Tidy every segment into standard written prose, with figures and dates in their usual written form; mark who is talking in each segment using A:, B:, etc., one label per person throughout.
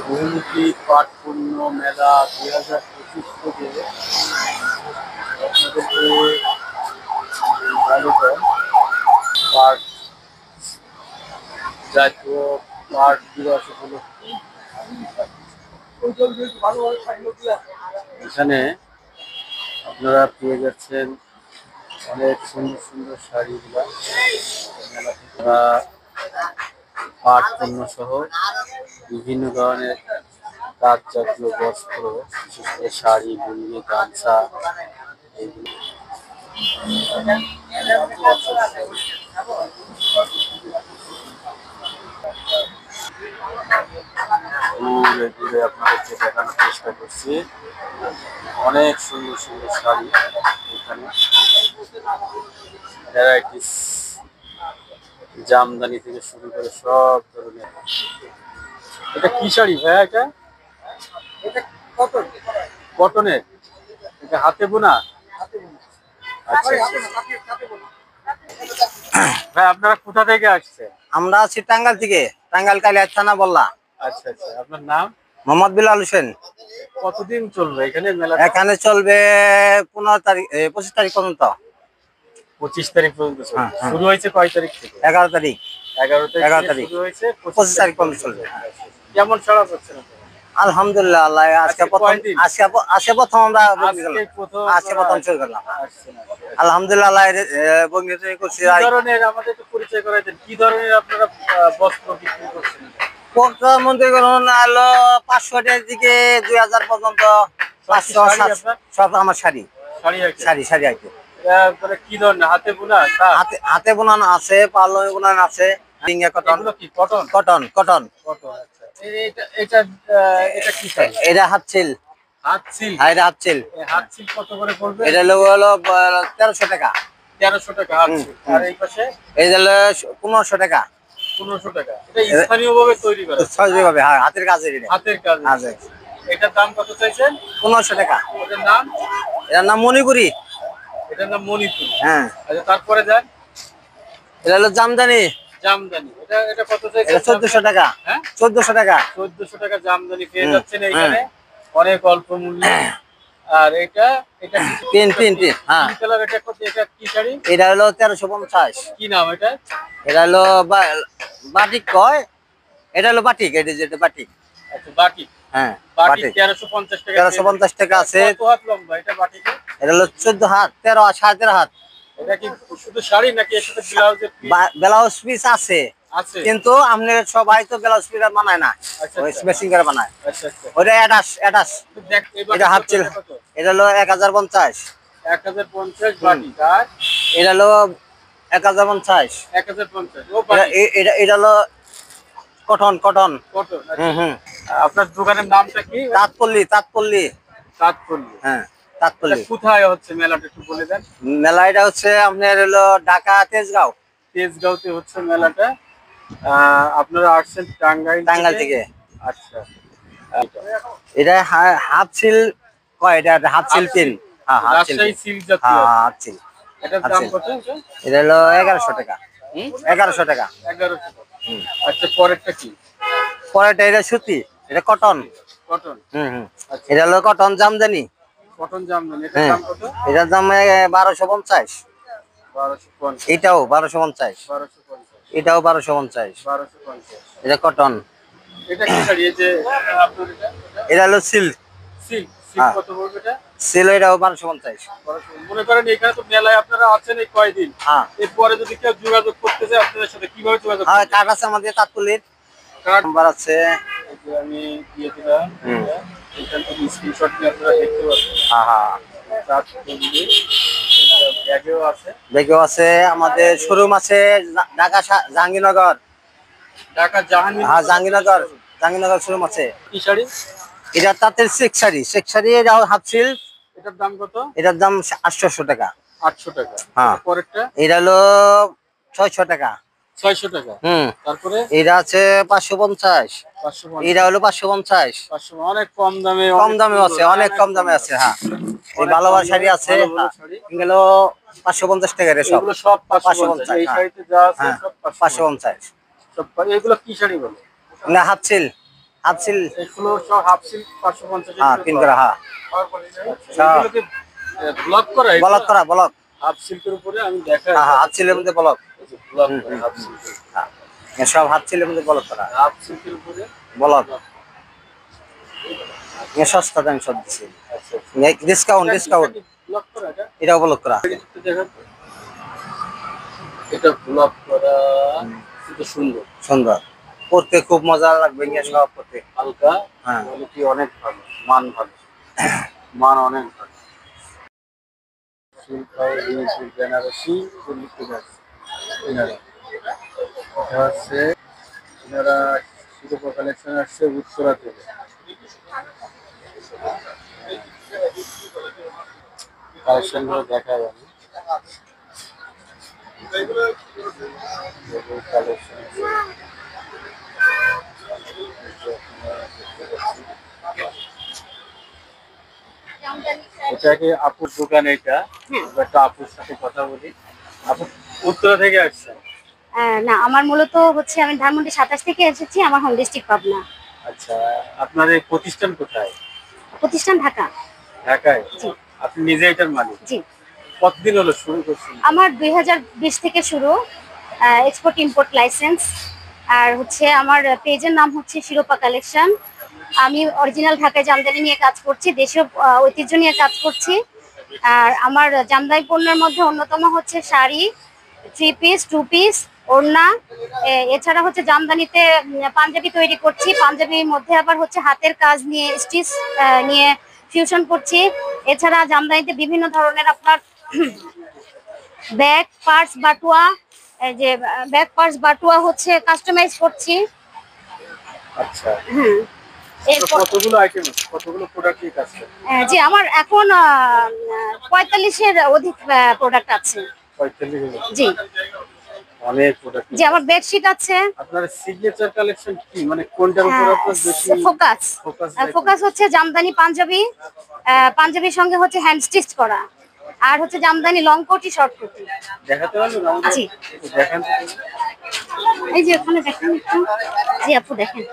A: বহুমুখী পাট পণ্য মেলা 2025 থেকে আপনাদেরকে স্বাগতম। পাট জাতীয় পাট দিবস উপলক্ষে এখানে আপনারা পেয়ে যাচ্ছেন অনেক সুন্দর সুন্দর শাড়িগুলা মেলা থেকে পাট পণ্য সহ বিভিন্ন ধরনের তাঁত জাতীয় বস্ত্র, বিশেষ করে শাড়ি, লুঙ্গি, গামছা এগুলো ঘুরে ঘুরে আপনাদেরকে দেখানোর চেষ্টা করছি। অনেক সুন্দর সুন্দর শাড়ি এখানে, ভ্যারাইটিস, জামদানি থেকে শুরু করে সব ধরনের। এটা কি শাড়ি ভাইয়া? এটা কটন, কটনের। এটা হাতে বোনা? আচ্ছা ভাই, আপনারা কোথা থেকে আসছেন?
B: আমরা আছি টাঙ্গাইল থেকে, টাঙ্গাইল কালিয়ার থানা বললা।
A: আচ্ছা আচ্ছা, আপনার নাম?
B: মোহাম্মদ বিলাল হোসেন।
A: কতদিন চলবে এখানে মেলা?
B: এখানে চলবে 15 তারিখ 25 তারিখ পর্যন্ত।
A: 25 তারিখ পর্যন্ত চলবে। শুরু হয়েছে কয় তারিখ থেকে?
B: 11 তারিখ।
A: 11 তারিখ শুরু হয়েছে,
B: 25 তারিখ পর্যন্ত চলবে।
A: কেমন সাড়া পাচ্ছেন?
B: আলহামদুলিল্লাহ, আল্লাহ আজকে প্রথম আমরা আজকে প্রথম শুরু করলাম। আলহামদুলিল্লাহ, আল্লাহ বগ্নিতে করছি।
A: কি ধরনের, আমাদের একটু পরিচয় করাই দেন, কি ধরনের আপনারা বস্ত্র বিক্রি করছেন?
B: মন্ত্রী হলো 500 টাকার দিকে 2000 পর্যন্ত। 500 সব আমার শাড়ি শাড়ি শাড়ি আইটেম।
A: কি ধরনের? হাতে বোনা?
B: হাতে বোনানো আছে, পার্লো বোনানো আছে। Cotton
A: cotton
B: cotton cotton.
A: এটা কি শাড়ি?
B: এটা হাত সিল।
A: হাত সিল?
B: হ্যাঁ, এটা হাত সিল।
A: হাত সিল কত করে পড়বে?
B: এটা হলো 1300 টাকা।
A: 1300 টাকা হাত সিল। আর এই পাশে
B: এটা হলো 1500 টাকা।
A: 1500 টাকা। এটা স্থানীয়ভাবে তৈরি করা?
B: সহজভাবে, হ্যাঁ, হাতের কাজের। এটা
A: হাতের কাজ। এটার দাম কত চাইছেন?
B: 1500 টাকা।
A: এটার নাম?
B: এটার নাম মণিপুরি।
A: এটার নাম মণিপুরি।
B: হ্যাঁ।
A: আচ্ছা, তারপরে যান।
B: এটা হলো জামদানি।
A: জামদানি, এটা কত চাইছেন?
B: এটা 1400 টাকা।
A: হ্যাঁ,
B: 1400 টাকা।
A: 1400 টাকা জামদানি পেয়ে যাচ্ছেন এখানে অনেক অল্প মূল্যে। আর এটা
B: তিন হ্যাঁ
A: কালার। এটা কি শাড়ি?
B: এটা হলো 1350।
A: কি নাম এটা?
B: এটা হলো বাটিক কয়। এটা হলো বাটিক। এটা যেটা বাটিক।
A: আচ্ছা, বাটিক।
B: হ্যাঁ,
A: বাটিক 1350 টাকা।
B: 1350 টাকা আছে।
A: কত হাত লম্বা এটা বাটিকে?
B: এটা হলো 14 হাত, 13 13.5 হাত।
A: এটা কি শুধু শাড়ি নাকি এর সাথে ব্লাউজের পিস?
B: ব্লাউজ পিস আছে, কিন্তু আপনি সবাই তো ব্লাউজ পিস বানায় না, ওই স্মেশিং করে বানায়।
A: আচ্ছা আচ্ছা।
B: ওটা অ্যাটাচ। এটা হাফ চিল। এটা হলো 1050।
A: 1050 বাটিক। আর
B: এটা হলো 1050।
A: 1050।
B: এটা হলো কটন।
A: আপনার দোকানের নামটা কি?
B: তাঁতপল্লী। হ্যাঁ, তাঁতপল্লী।
A: কোথায় হচ্ছে মেলাটা একটু বলে দেন।
B: মেলা এটা হচ্ছে আপনার হলো ঢাকা
A: তেজগাঁওতে হচ্ছে মেলাটা। আপনারা আসছেন টাঙ্গাইল
B: থেকে।
A: আচ্ছা,
B: এটা হাফ সিল কয়। এটা হাফ সিল পিন। হ্যাঁ,
A: রাজশাহী সিল্ক জাতীয়।
B: Half seal.
A: এটার দাম কত?
B: এটা হলো 1100 টাকা। 1100 টাকা।
A: 1100 টাকা। আচ্ছা, পরেরটা কি?
B: পরেরটা এটা সুতি। এটা কটন। এটা হলো কটন জামদানি।
A: এটার দাম কত?
B: এটার দাম 1250।
A: 1250।
B: এটাও 1250।
A: 1250।
B: এটাও 1250।
A: 1250।
B: এটা কটন।
A: এটা কি শাড়ি? এই যে আপনার
B: এটা হলো সিল্ক।
A: কত পড়বে এটা?
B: সিল্ক এটাও 1250।
A: মনে করেন এখানে তো মেলায় আপনারা আছেন এই কয়দিন, এরপরে যদি কেউ যোগাযোগ করতে চায় আপনাদের সাথে কিভাবে যোগাযোগ করবে?
B: হ্যাঁ, কার্ড আছে আমাদের তাঁতপল্লীর। নাম্বার আছে,
A: আমি দিয়ে দিলাম। এখান থেকে স্ক্রিনশট নিয়ে আপনারা দেখতে পাচ্ছেন।
B: ব্যাগেও আছে। আমাদের শোরুম আছে ঢাকা জাহাঙ্গীরনগর। জাহাঙ্গীরনগর শোরুম আছে।
A: কি শাড়ি?
B: এটা তাঁতের চেক শাড়ি। এটাও হাফ সিল্ক।
A: এটার দাম কত?
B: এটার দাম 800 টাকা।
A: 800 টাকা।
B: হ্যাঁ।
A: পরেরটা?
B: এটা হলো 600 টাকা।
A: 600 টাকা। তারপরে
B: এটা আছে 550,
A: 550,
B: এটা হলো 550।
A: 500 অনেক কম দামে,
B: কম দামে আছে, অনেক কম দামে আছে। হ্যাঁ, এই ভালো ভালো শাড়ি আছে, এগুলো 550 টাকা রে সব।
A: এগুলো সব 550। এই শাড়িতে যা আছে সব
B: 550।
A: সব এগুলো কি শাড়ি বলে?
B: না, হাফ সিল, হাফ সিল।
A: এগুলো সব হাফ সিল্ক 550
B: হ্যাঁ,
A: টাকা
B: পিন করা। হ্যাঁ,
A: এগুলো কি ব্লক করা?
B: ব্লক করা, ব্লক।
A: হাফ সিল্কের উপরে আমি দেখাই।
B: হ্যাঁ, হাফ সিলের মধ্যে ব্লক।
A: ব্লক করা হাফ সিল্ক।
B: হ্যাঁ, সব হাফ সিলের মধ্যে ব্লক করা,
A: হাফ সিল্কের উপরে
B: ব্লক। সস্তা দাম সব দিচ্ছি। Discount, discount.
A: ব্লক করা এটা?
B: এটাও ব্লক করা।
A: এটা ব্লক করা, কিন্তু সুন্দর,
B: সুন্দর, পড়তে খুব মজা লাগবে। সব পড়তে
A: হালকা,
B: হ্যাঁ,
A: কোয়ালিটি অনেক ভালো, মান ভালো, মান অনেক ভালো। Silk house, silk Banarasi, Delhi থেকে আসছে এনারা। এটা হচ্ছে এনারা শিল্প কালেকশন আসছে উত্তরা থেকে। কালেকশন গুলো দেখা যাবে। কালেকশন এটা কি আপুর দোকান? এটা একটা আপুর সাথে কথা বলি। আপু উত্তরা থেকে আসছেন?
C: না, আমার মূলত হচ্ছে আমি ধানমন্ডি 27 থেকে এসেছি, আমার হোম ডিস্ট্রিক্ট পাবনা।
A: আচ্ছা, আপনার এই প্রতিষ্ঠান কোথায়?
C: প্রতিষ্ঠান ঢাকা।
A: ঢাকায়?
C: জি।
A: আপনি নিজে এটার মালিক?
C: জি।
A: কতদিন হলো শুরু করছেন?
C: আমার 2020 থেকে শুরু, এক্সপোর্ট ইম্পোর্ট লাইসেন্স। আর হচ্ছে আমার পেজের নাম হচ্ছে শিরোপা কালেকশন। আমি অরিজিনাল ঢাকায় জামদানি নিয়ে কাজ করছি, দেশীয় ঐতিহ্য নিয়ে কাজ করছি। আর আমার জামদানি পণ্যের মধ্যে অন্যতম হচ্ছে শাড়ি, 3 পিস, 2 পিস, ওড়না। এছাড়া হচ্ছে জামদানিতে পাঞ্জাবি তৈরি করছি। পাঞ্জাবির মধ্যে আবার হচ্ছে হাতের কাজ নিয়ে, স্টিচ নিয়ে ফিউশন করছি। এছাড়া জামদানিতে বিভিন্ন ধরনের আপনার ব্যাগ, পার্স, বাটুয়া, যে ব্যাগ, পার্স, বাটুয়া হচ্ছে কাস্টমাইজ করছি।
A: আচ্ছা,
C: এরপর
A: কতগুলো আইটেম আছে, কতগুলো প্রোডাক্ট নিয়ে কাজ করেন?
C: জি, আমার এখন 45-এর অধিক প্রোডাক্ট আছে।
A: 45?
C: জি,
A: অনেক প্রোডাক্ট।
C: জি, আমার বেডশিট আছে।
A: আপনার সিগনেচার কালেকশন কি, মানে কোনটার উপর আপনার বেশি
C: ফোকাস?
A: ফোকাস?
C: ফোকাস হচ্ছে জামদানি পাঞ্জাবি, পাঞ্জাবির সঙ্গে হচ্ছে হ্যান্ড স্টিচ করা, আর হচ্ছে জামদানি লং কোটি, শর্ট কোটি।
A: দেখাতে পারবেন আমাদের?
C: জি,
A: দেখেন।
C: এই যে ওখানে দেখেন একটু। জি আপু, দেখেন।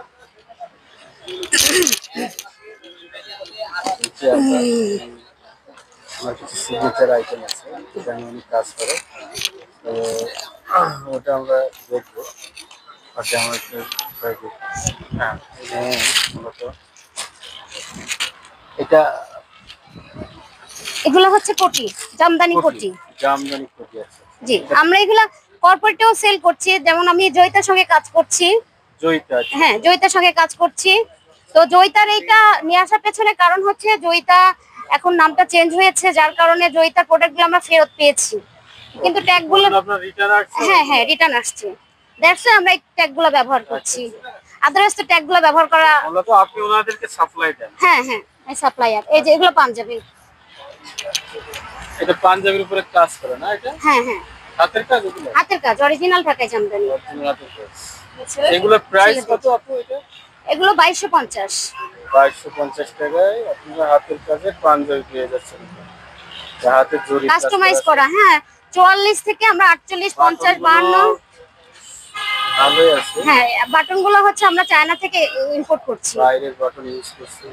A: আমার কিছু সিগনেচার আইটেম আছে, যেটা আমি অনেক কাজ করে, তো ওটা আমরা দেখবো। আচ্ছা, আমার একটু হ্যাঁ, মূলত এটা
C: এগুলো হচ্ছে কোটি, জামদানি কোটি।
A: জামদানি কোটি আছে।
C: জি, আমরা এগুলা কর্পোরেটেও সেল করছি। যেমন আমি জয়িতার সঙ্গে কাজ করছি।
A: জয়িতা?
C: হ্যাঁ, জয়িতার সঙ্গে কাজ করছি। তো জয়িতার এইটা নিয়ে আসার পেছনে কারণ হচ্ছে জয়িতা এখন নামটা চেঞ্জ হয়েছে, যার কারণে জয়িতার প্রোডাক্টগুলো আমরা ফেরত পেয়েছি, কিন্তু ট্যাগগুলো
A: আপনার রিটার্ন আসছে?
C: হ্যাঁ, রিটার্ন আসছে। দ্যাটস আমরা এই ট্যাগগুলো ব্যবহার করছি। আদারওয়াইজ তো ট্যাগগুলো ব্যবহার করা।
A: মূলত আপনি ওনাদেরকে সাপ্লাই দেন?
C: হ্যাঁ, আমি সাপ্লায়ার। এই যে এগুলো পাঞ্জাবি।
A: এটা পাঞ্জাবির উপরে কাজ করে না এটা?
C: হ্যাঁ,
A: হাতের কাজ? এগুলো
C: হাতের কাজ, অরিজিনাল ঢাকাই জামদানি।
A: হাতের কাজ। এগুলোর প্রাইস কত আপু?
C: এগুলো 2250।
A: 2250 টাকায় আপনারা হাতের কাজে পাঞ্জাবি পেয়ে যাচ্ছেন, হাতের জরি
C: কাস্টমাইজ করা। হ্যাঁ, 44 থেকে আমরা 48, 50, 52।
A: ভালোই আছে।
C: হ্যাঁ, বাটনগুলো হচ্ছে আমরা চায়না থেকে ইম্পোর্ট করছি।
A: বাইরের বাটন ইউজ করছি।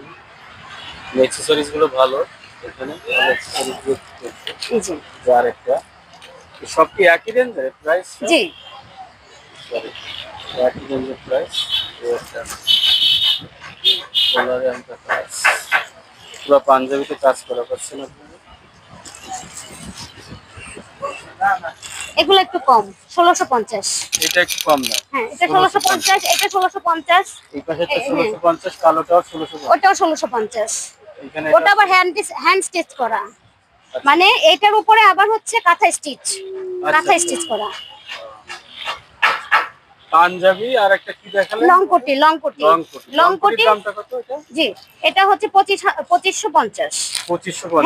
A: অ্যাকসেসরিজ গুলো ভালো, এখানে ভালো অ্যাকসেসরিজ করছে।
C: জি,
A: আর একটা সব কি একই রেঞ্জের প্রাইস?
C: জি,
A: একই রেঞ্জের প্রাইস। পুরো পাঞ্জাবিতে কাজ করা পাচ্ছেন আপনারা।
C: এগুলো একটু কম, 1650।
A: এটা একটু কম না?
C: হ্যাঁ, এটা 1650, এটা 1650।
A: এই পাশে 1650, কালোটাও 1650।
C: ওটাও 1650।
A: এখানে
C: ওটা আবার হ্যান্ড স্টিচ করা, মানে এটার উপরে আবার হচ্ছে কাঁথা স্টিচ, কাঁথা স্টিচ করা।
A: পাঞ্জাবি আর একটা কি দেখালেন?
C: লং কোটি, লং কোটি, লং কোটি।
A: দামটা কত এটা?
C: জি, এটা হচ্ছে 2550।
A: 2550।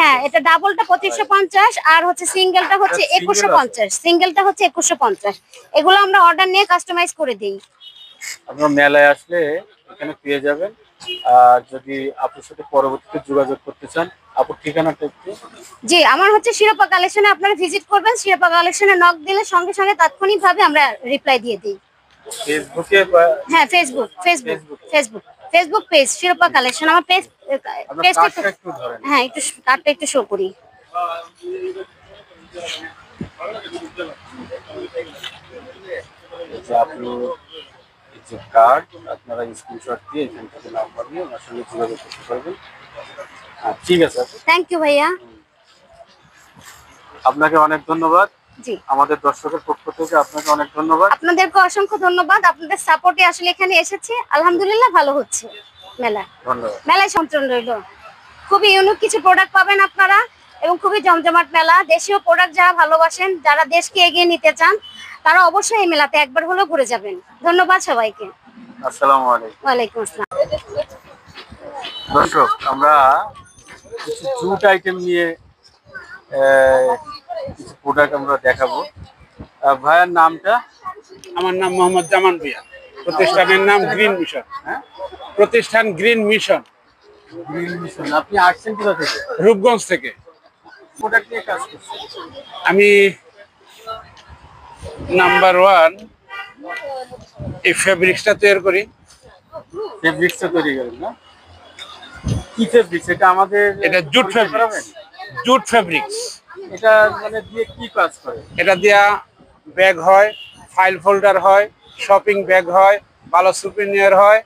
C: হ্যাঁ, এটা ডাবলটা 2550 আর হচ্ছে সিঙ্গেলটা হচ্ছে
A: এটা single
C: 2150। সিঙ্গেলটা হচ্ছে 2150। এগুলো আমরা অর্ডার নিয়ে কাস্টমাইজ করে দিই।
A: আপনারা মেলায় আসলে এখানে পেয়ে যাবেন। আর যদি আপনার সাথে পরবর্তীতে যোগাযোগ করতে চান, আপুর ঠিকানাটা একটু।
C: জি, আমার হচ্ছে শিরোপা কালেকশনে আপনারা ভিজিট করবেন। শিরোপা কালেকশনে নক দিলে সঙ্গে সঙ্গে তাৎক্ষণিকভাবে আমরা রিপ্লাই দিয়ে দিই।
A: ফেসবুকে
C: হ্যাঁ, ফেসবুক পেজ শিরোপা কালেকশন। আমার পেজটা
A: একটু ধরেন।
C: হ্যাঁ, একটু কার্ডটা একটু শো করি।
A: যে আপনি যে কার্ড আপনারা স্ক্রিনশট দিয়ে এখান থেকে নাম্বার নিয়ে আমার সঙ্গে যোগাযোগ করতে পারবেন। ঠিক আছে আপু।
C: থ্যাংক ইউ ভাইয়া।
A: আপনাকে অনেক ধন্যবাদ।
C: জি,
A: আমাদের দর্শকের পক্ষ থেকে আপনাকে অনেক ধন্যবাদ।
C: আপনাদেরকে অসংখ্য ধন্যবাদ। আপনাদের সাপোর্টে আসলে এখানে এসেছি, আলহামদুলিল্লাহ ভালো হচ্ছে মেলা।
A: ধন্যবাদ।
C: মেলায় সন্তুষ্ট রইল। খুবই ইউনিক কিছু প্রোডাক্ট পাবেন আপনারা এবং খুবই জমজমাট মেলা। দেশীয় প্রোডাক্ট যারা ভালোবাসেন, যারা দেশকে এগিয়ে নিতে চান, তারা অবশ্যই এই মেলাতে একবার হলেও ঘুরে যাবেন। ধন্যবাদ সবাইকে।
A: আসসালামু আলাইকুম।
C: ওয়ালাইকুম আসসালাম।
A: দর্শক, আমরা কিছু জুট আইটেম নিয়ে কিছু প্রোডাক্ট আমরা দেখাবো। ভাইয়ার নামটা?
D: আমার নাম মোহাম্মদ জামান ভুঁইয়া। প্রতিষ্ঠানের নাম গ্রিন মিশন।
A: হ্যাঁ,
D: প্রতিষ্ঠান গ্রিন মিশন।
A: Green mission. আপনি আসছেন কোথা থেকে?
D: রূপগঞ্জ থেকে।
A: প্রোডাক্ট নিয়ে কাজ করছেন?
D: আমি নাম্বার 1 এই ফেব্রিক্সটা তৈরি করি।
A: ফেব্রিক্সটা তৈরি করেন না? কি ফেব্রিক্স এটা? আমাদের
D: এটা জুট ফেব্রিক্স। Jute fabrics.
A: এটা মানে দিয়ে কি কাজ করে?
D: এটা দিয়া ব্যাগ হয়, ফাইল ফোল্ডার হয়, শপিং ব্যাগ হয়, ভালো সুপিনিয়র হয়।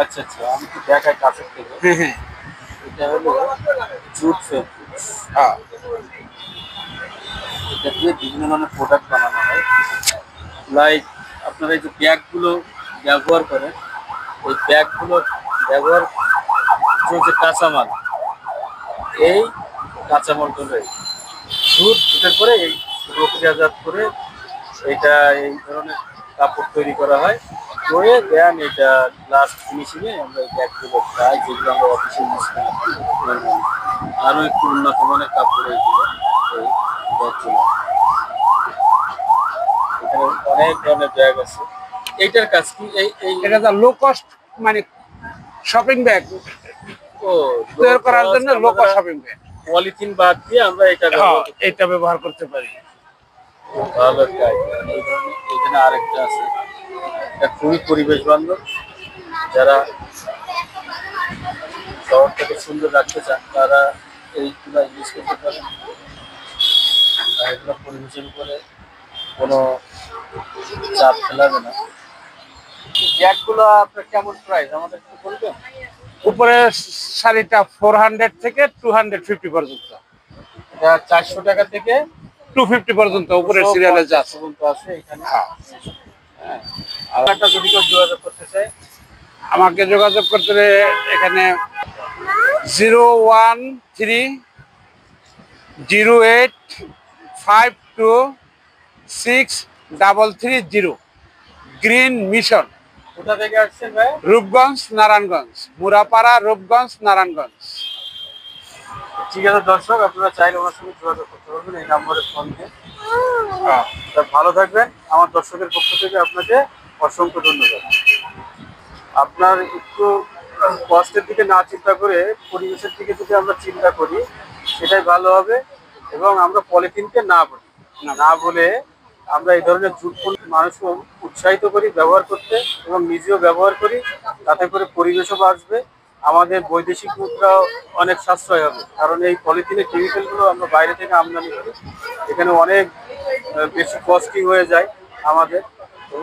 A: আচ্ছা আচ্ছা, আমি কি দেখাই কাছের থেকে।
D: হ্যাঁ হ্যাঁ
A: এটা হলো জুট ফেব্রিক্স।
D: হ্যাঁ।
A: এটা দিয়ে বিভিন্ন ধরনের প্রোডাক্ট বানানো হয়। লাইক আপনারা এই যে ব্যাগগুলো ব্যবহার করেন, ওই ব্যাগগুলো ব্যবহার যে কাঁচামাল, এই কাঁচামালগুলো জুটের পরে এই প্রক্রিয়াজাত করে এটা এই ধরনের কাপড় তৈরি করা হয়। করে দেন এটা লাস্ট ফিনিশিংয়ে আমরা এই ব্যাগগুলো পাই, যেগুলো আমরা অফিসে ইউজ করি। আরও একটু উন্নত মানের কাপড় এইগুলো, এই ব্যাগগুলো। এখানে অনেক ধরনের ব্যাগ আছে। এইটার কাজ কি?
D: এটা তো লো কস্ট, মানে শপিং ব্যাগ
A: ও
D: তৈরি করার জন্য low cost shopping bag.
A: Polythene বাদ দিয়ে আমরা এটা
D: এটা ব্যবহার করতে পারি।
A: ভালো একটা idea। এই ধরনের এখানে আরেকটা আছে, এটা খুবই পরিবেশ বান্ধব। যারা শহরটাকে সুন্দর রাখতে চান তারা এইগুলো ইউজ করতে পারেন। আর এগুলো পরিবেশের উপরে কোনো চাপ ফেলাবে না। ব্যাগগুলো আপনার কেমন প্রাইস আমাদের একটু বলবেন?
D: উপরে শাড়িটা 400 থেকে 250 পর্যন্ত।
A: এটা 400 টাকা থেকে
D: 250 পর্যন্ত উপরের সিরিয়ালে যা আছে।
A: আছে এখানে। হ্যাঁ। আর একটা যদি কেউ যোগাযোগ করতে চায়,
D: আমাকে যোগাযোগ করতে হলে এখানে 01308526330 গ্রিন মিশন।
A: কোথা থেকে আসছেন ভাই?
D: রূপগঞ্জ, নারায়ণগঞ্জ, মুরাপাড়া, রূপগঞ্জ, নারায়ণগঞ্জ।
A: ঠিক আছে দর্শক, আপনারা চাইলে ওনার সঙ্গে যোগাযোগ করতে পারবেন এই নম্বরে ফোন দিয়ে। তা ভালো থাকবেন। আমার দর্শকের পক্ষ থেকে আপনাকে অসংখ্য ধন্যবাদ। আপনার একটু কষ্টের দিকে না চিন্তা করে পরিবেশের দিকে যদি আমরা চিন্তা করি, সেটাই ভালো হবে। এবং আমরা পলিথিনকে না বলি, না বলে আমরা এই ধরনের জুট মানুষকে উৎসাহিত করি ব্যবহার করতে এবং নিজেও ব্যবহার করি। তাতে করে পরিবেশও বাঁচবে, আমাদের বৈদেশিক মুদ্রা অনেক সাশ্রয় হবে। কারণ এই পলিথিনের কেমিক্যালগুলো আমরা বাইরে থেকে আমদানি করি, এখানে অনেক বেশি কস্টলি হয়ে যায় আমাদের।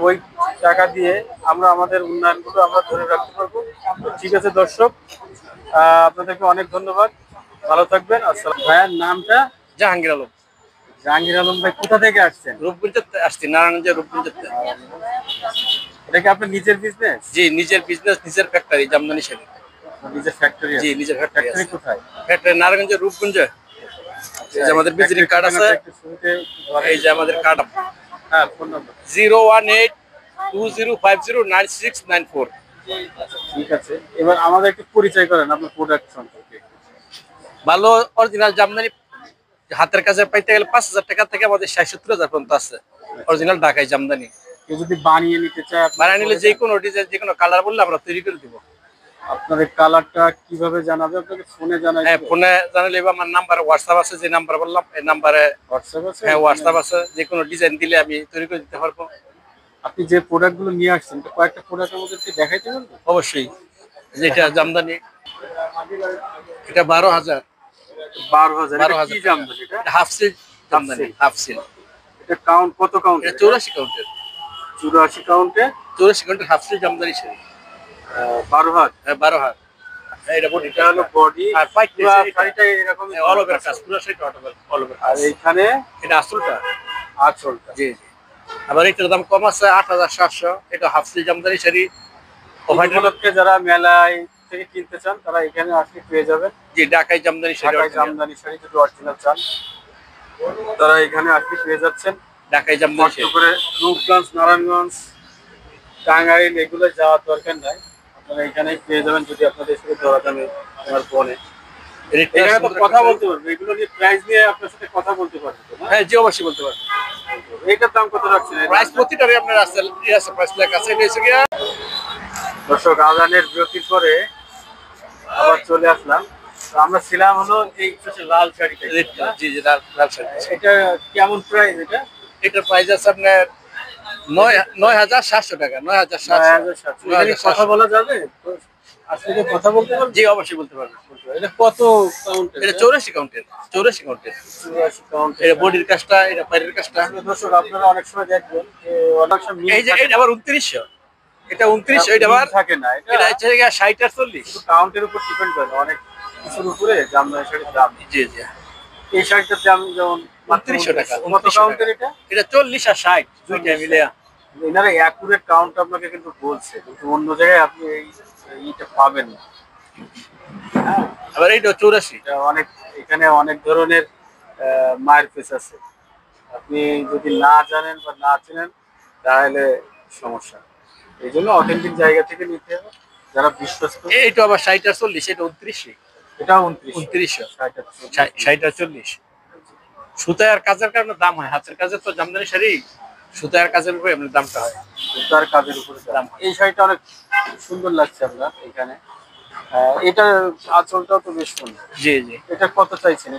A: ওই টাকা দিয়ে আমরা আমাদের উন্নয়নগুলো আমরা ধরে রাখতে পারবো। ঠিক আছে দর্শক, আপনাদেরকে অনেক ধন্যবাদ। ভালো থাকবেন। আসসালাম। ভাইয়ের নামটা?
D: জাহাঙ্গীর আলম।
A: জাহাঙ্গীর আলম ভাই, কোথা থেকে আসছেন?
D: রূপগঞ্জে আসছি, নারায়ণগঞ্জের রূপগঞ্জে।
A: এটা কি আপনার নিজের বিজনেস?
D: জি, নিজের বিজনেস, নিজের ফ্যাক্টরি, জামদানি শাড়ি।
A: নিজের ফ্যাক্টরি?
D: জি, নিজের ফ্যাক্টরি।
A: ফ্যাক্টরি কোথায়?
D: ফ্যাক্টরি নারায়ণগঞ্জের রূপগঞ্জে। এই যে আমাদের ভিজিটিং কার্ড আছে, এই যে আমাদের কার্ড।
A: হ্যাঁ, ফোন নম্বর?
D: 018 20509694।
A: ঠিক আছে, এবার আমাদের একটু পরিচয় করেন আপনার প্রোডাক্ট সম্পর্কে।
D: ভালো অরিজিনাল জামদানি হাতের কাছে পাইতে গেলে 5,000 টাকা থেকে আমাদের 60-70,000 পর্যন্ত আছে অরিজিনাল ঢাকাই জামদানি।
A: কেউ যদি বানিয়ে নিতে চায়
D: বানিয়ে নিলে যে কোনো ডিজাইন যে কোনো কালার বললে আমরা তৈরি করে দিব।
A: আপনাদের কালারটা কিভাবে জানাবে? আপনাকে ফোনে জানাই?
D: হ্যাঁ, ফোনে জানালে আমার নাম্বার হোয়াটসঅ্যাপ আছে, যে নাম্বার বললাম এই নাম্বারে।
A: হোয়াটসঅ্যাপ আছে?
D: হ্যাঁ, হোয়াটসঅ্যাপ আছে, যে কোনো ডিজাইন দিলে আমি তৈরি করে দিতে পারবো।
A: আপনি যে প্রোডাক্টগুলো নিয়ে আসছেন কয়েকটা প্রোডাক্ট আমাদেরকে দেখাইতে পারবেন?
D: অবশ্যই। যেটা জামদানি এটা 12,000।
A: 12,000 কি
D: 12,000
A: জামদানি এটা?
D: Half seal Jamdani, half seal.
A: এটা কাউন্ট কত কাউন্ট?
D: এটা 84 কাউন্টের।
A: 84 কাউন্টে
D: 84 কাউন্টের হাফ সিল জামদানি শাড়ি।
A: 12,000।
D: হ্যাঁ, 12,000। এটা বডি,
A: এটা হলো বডি
D: আর পাইট
A: শাড়িটা এরকম
D: অল ওভার কাজ, পুরো শাড়িটা অল ওভার।
A: আর এইখানে
D: এটা আসলটা।
A: আঁচলটা।
D: জি জি। আবার এটার দাম কম আছে 8,700। এটা হাফ সিল জামদানি শাড়ি।
A: উপলক্ষে যারা মেলায় থেকে কিনতে চান তারা এখানে আসলে পেয়ে যাবেন।
D: জি, ঢাকাই জামদানি শাড়ি।
A: ঢাকাই জামদানি শাড়ি যদি অরিজিনাল চান তারা এখানে আসলে পেয়ে যাচ্ছেন।
D: ঢাকাই জামদানি শাড়ি।
A: করে রূপগঞ্জ, নারায়ণগঞ্জ, টাঙ্গাইল এগুলো যাওয়ার দরকার নাই, আপনারা এখানেই পেয়ে যাবেন যদি আপনাদের সাথে দরদামে আমার বলে। এখানে তো কথা বলতে পারবে, এগুলো নিয়ে প্রাইস নিয়ে আপনার সাথে কথা বলতে পারবে তো না?
D: হ্যাঁ জি, অবশ্যই বলতে পারবেন।
A: এইটার দাম কত রাখছেন?
D: প্রাইস প্রতিটারই আপনার আছে, প্রাইস লেখা আছে। এটা হচ্ছে গিয়া
A: দর্শক, আজানের বিরতির পরে আবার চলে আসলাম। তো আমরা ছিলাম হলো এই হচ্ছে লাল শাড়িটা।
D: জি জি, লাল শাড়ি।
A: এটা কেমন প্রাইস?
D: এটার প্রাইস আছে আপনার 9,700 টাকা। 9,700।
A: কথা বলা যাবে তো? আসলে কথা বলতে পারবেন?
D: জি, অবশ্যই বলতে পারবেন।
A: এটা কত কাউন্ট?
D: এটা 84 কাউন্টের। 84 কাউন্টের।
A: 84 কাউন্ট।
D: এটা বডির কাজটা, এটা পায়ের কাজটা।
A: দর্শক, আপনারা অনেক সময় দেখবেন যে অনেক সময়
D: এই যে এটা আবার 2900। এটা 2900। এটা আবার
A: থাকে না,
D: এটা হচ্ছে গিয়া 60 আর 40।
A: কাউন্টের উপর ডিপেন্ড করে, অনেক কিছুর উপরে জামদানি শাড়ির দাম।
D: জি জি।
A: এই শাড়িটার দাম যেমন
D: 2900 টাকা।
A: কত কাউন্টের এটা?
D: এটা 40 আর 60 দুইটা মিলে।
A: এনারা অ্যাকুরেট কাউন্ট আপনাকে কিন্তু বলছে, কিন্তু অন্য জায়গায় আপনি এইটা পাবেন না।
D: আবার এইটা 84।
A: এটা অনেক, এখানে অনেক ধরনের মায়ের পিস আছে, আপনি যদি না জানেন বা না চেনেন তাহলে সমস্যা। এই জন্য অথেন্টিক জায়গা থেকে নিতে হবে, যারা বিশ্বস্ত।
D: এইটা আবার 60 আর 40। এটা 29।
A: এটা
D: 2900।
A: 60
D: 60 আর 40। সুতায় আর কাজের কারণে দাম হয়। হাতের কাজের তো জামদানি শাড়ি, সুতায় আর কাজের উপরে এমনি দামটা হয়।
A: তার কাজের উপরে দাম। এই শাড়িটা অনেক সুন্দর লাগছে আপনার এখানে। এটা আঁচলটাও তো বেশ সুন্দর।
D: জি জি।
A: এটা কত চাইছেন?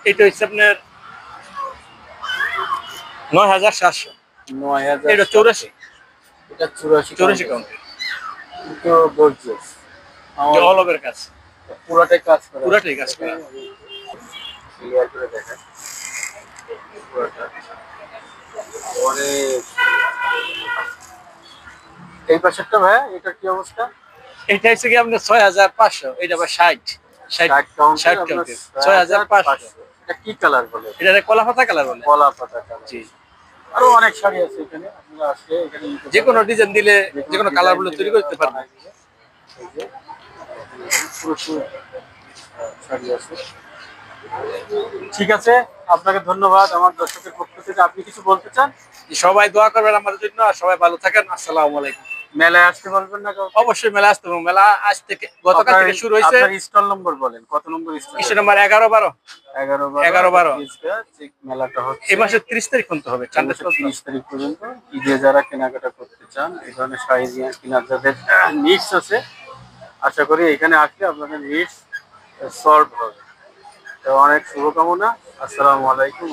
D: এটা হচ্ছে আপনার 9,700।
A: 9,000।
D: এটা 84।
A: এটা 84
D: কাউন্টের।
A: তো গর্জিয়াস,
D: অল ওভার কাজ,
A: পুরাটাই কাজ করা।
D: পুরাটাই কাজ করা।
A: ক্লিয়ার করে দেখেন পুরাটা অনেক। এই পাশেরটা ভাই, এটা কি অবস্থা?
D: এটা হচ্ছে কি আপনার 6,500। এটা আবার 60
A: কাউন্টার
D: 6,500।
A: এটা কি কালার বলে?
D: এটা কলা পাতা কালার বলে।
A: কলা পাতা কালার।
D: জি।
A: আরো অনেক শাড়ি আছে এখানে, আপনারা আসলে এখানে
D: যে কোনো ডিজাইন দিলে যে কোনো কালার গুলো তৈরি করতে পারবেন।
A: এই যে পুরো শাড়ি আছে। ঠিক আছে, আপনাকে ধন্যবাদ আমার দর্শকের পক্ষ থেকে। আপনি কিছু বলতে চান?
D: সবাই দোয়া করবেন আমাদের জন্য, আর সবাই ভালো থাকেন। আসসালামু আলাইকুম।
A: মেলায় আসতে বলবেন না?
D: অবশ্যই মেলা আসতে হবে। মেলা আজ থেকে, গতকাল থেকে শুরু হয়েছে।
A: আপনার স্টল নম্বর বলেন, কত নম্বর স্টল?
D: Stall number 11-12।
A: 11-12 মেলাটা হচ্ছে।
D: এই মাসের 30 তারিখ পর্যন্ত হবে।
A: 30 তারিখ পর্যন্ত। ঈদে যারা কেনাকাটা করতে চান, এই ধরনের শাড়ি কেনার যাদের নিডস আছে, আশা করি এখানে আসলে আপনাদের নিডস সলভ হবে। তো অনেক শুভকামনা। আসসালামু আলাইকুম।